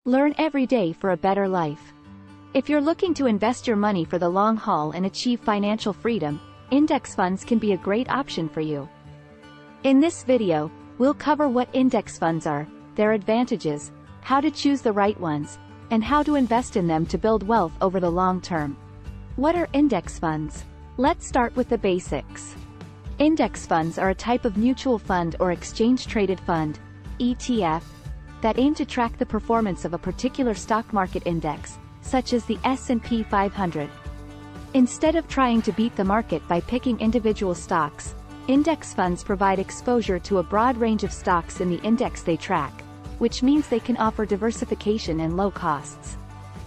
Learn every day for a better life. If you're looking to invest your money for the long haul and achieve financial freedom, index funds can be a great option for you. In this video, we'll cover what index funds are, their advantages, how to choose the right ones, and how to invest in them to build wealth over the long term. What are index funds? Let's start with the basics. Index funds are a type of mutual fund or exchange-traded fund, ETF, that aim to track the performance of a particular stock market index, such as the S&P 500. Instead of trying to beat the market by picking individual stocks, index funds provide exposure to a broad range of stocks in the index they track, which means they can offer diversification and low costs.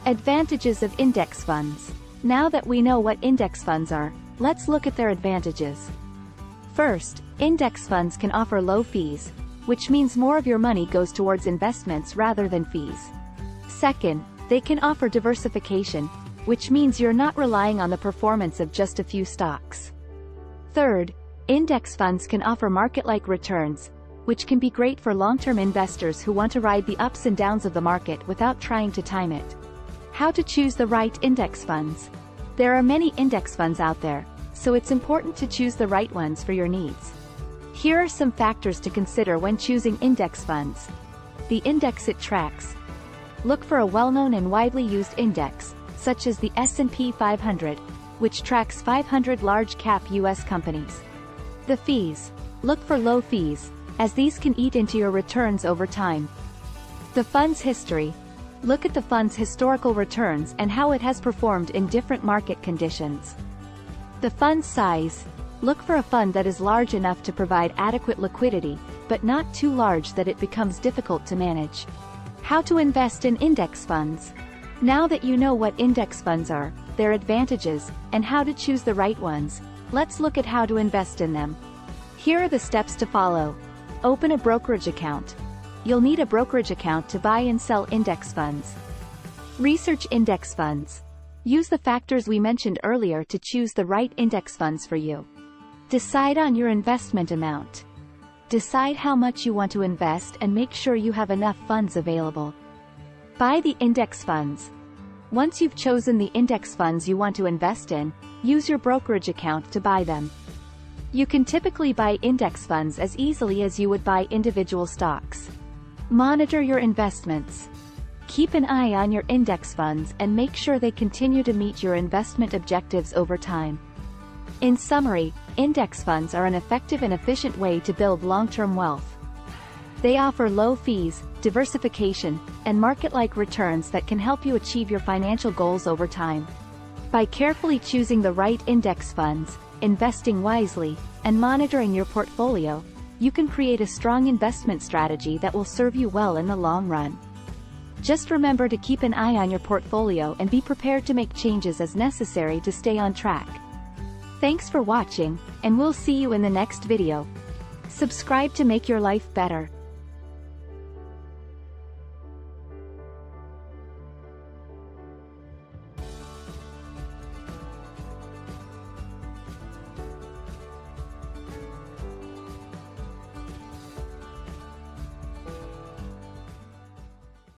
Advantages of index funds. Now that we know what index funds are, let's look at their advantages. First, index funds can offer low fees, which means more of your money goes towards investments rather than fees. Second, they can offer diversification, which means you're not relying on the performance of just a few stocks. Third, index funds can offer market-like returns, which can be great for long-term investors who want to ride the ups and downs of the market without trying to time it. How to choose the right index funds? There are many index funds out there, so it's important to choose the right ones for your needs. Here are some factors to consider when choosing index funds. The index it tracks. Look for a well-known and widely used index, such as the S&P 500, which tracks 500 large-cap U.S. companies. The fees. Look for low fees, as these can eat into your returns over time. The fund's history. Look at the fund's historical returns and how it has performed in different market conditions. The fund's size. Look for a fund that is large enough to provide adequate liquidity, but not too large that it becomes difficult to manage. How to invest in index funds. Now that you know what index funds are, their advantages, and how to choose the right ones, let's look at how to invest in them. Here are the steps to follow. Open a brokerage account. You'll need a brokerage account to buy and sell index funds. Research index funds. Use the factors we mentioned earlier to choose the right index funds for you. Decide on your investment amount. Decide how much you want to invest and make sure you have enough funds available. Buy the index funds. Once you've chosen the index funds you want to invest in, use your brokerage account to buy them. You can typically buy index funds as easily as you would buy individual stocks. Monitor your investments. Keep an eye on your index funds and make sure they continue to meet your investment objectives over time. In summary, index funds are an effective and efficient way to build long-term wealth. They offer low fees, diversification, and market-like returns that can help you achieve your financial goals over time. By carefully choosing the right index funds, investing wisely, and monitoring your portfolio, you can create a strong investment strategy that will serve you well in the long run. Just remember to keep an eye on your portfolio and be prepared to make changes as necessary to stay on track. Thanks for watching, and we'll see you in the next video. Subscribe to make your life better.